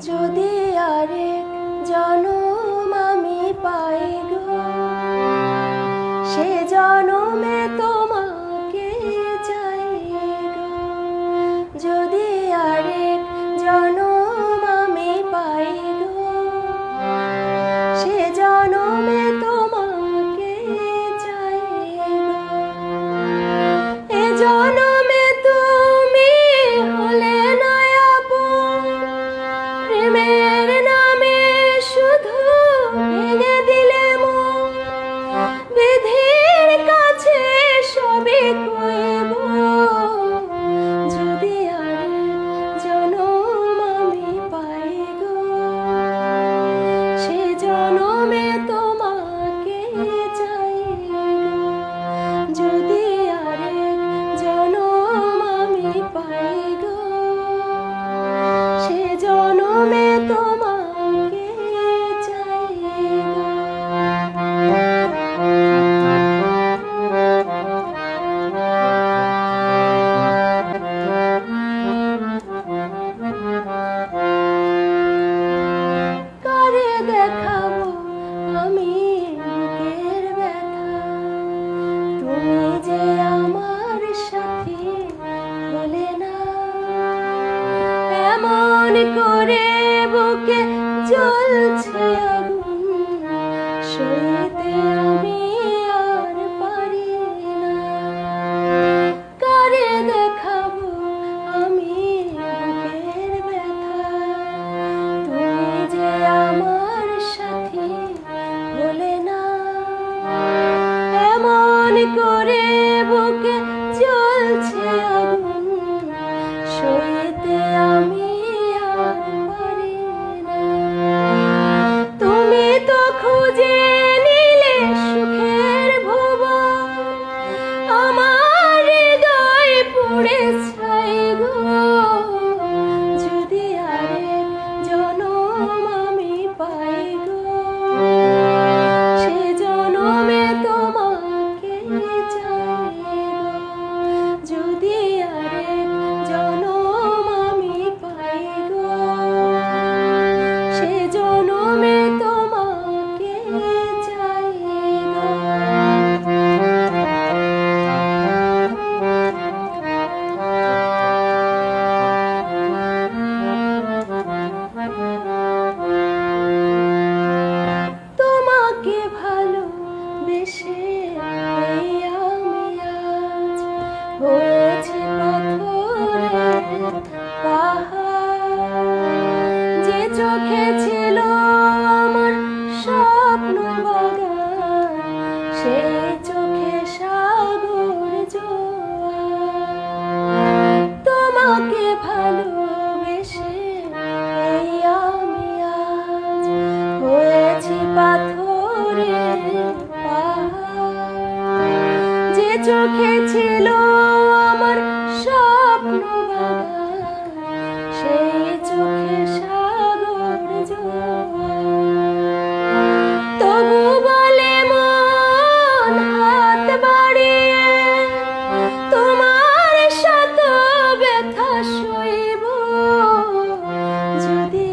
যদি আরেক জনম আমি পাই গো, সে জনমে তোমাকে চাই গো। যদি আরেক জনম আমি পাই গো, সে জনমে তোমাকে চাই গো। এ জনমে তুমি হলে না আপন, প্রেমের নামে শুধু ভেঙে দিলে মন। বিধির কাছে সবই কইব, যদি আরেক জনম আমি পাই গো, সে জনমে তোমাকে চাই গো। যদি আরেক জনম আমি পাই গো, সে জনমে তোমাকে চাই গো। কারে দেখাবো আমি বুকের ব্যথা, তুমি যে আমার সাথী হলে না। এমন করে বুকে জ্বলছে আগুন, সইতে আমি আর পারি না। কারে দেখাবো আমি বুকের ব্যথা, তুমি যে আমার সাথী হলে না। এমন করে বুকে জ্বলছে আগুন, সইতে আমি আর পারি না। তুমি তো খুঁজে নিলে সুখের ভুবন, আমার হৃদয় পুড়ে ছাই গো। যদি আরেক জনম আমি পাই গো, সে জনমে তোমাকে চাই গো। যদি আরেক জনম আমি পাই গো, সে জনমে তোমাকে চাই গো। তোমাকে ভালোবেসে এই আমি আজ হয়েছি পাথরের পাহাড়। যে চোখে ছিল আমার স্বপ্ন বাগান, সেই চোখে সাগর জোয়ার। তোমাকে ভালোবেসে এই আমি আজ হয়েছি পাথরের পাহাড়। যে চোখে ছিল আমার স্বপ্ন বাগান, সেই চোখে সাগর জোয়ার। তবু বলে মন হাত বাড়িয়ে, তোমার শত ব্যথা সইব। যদি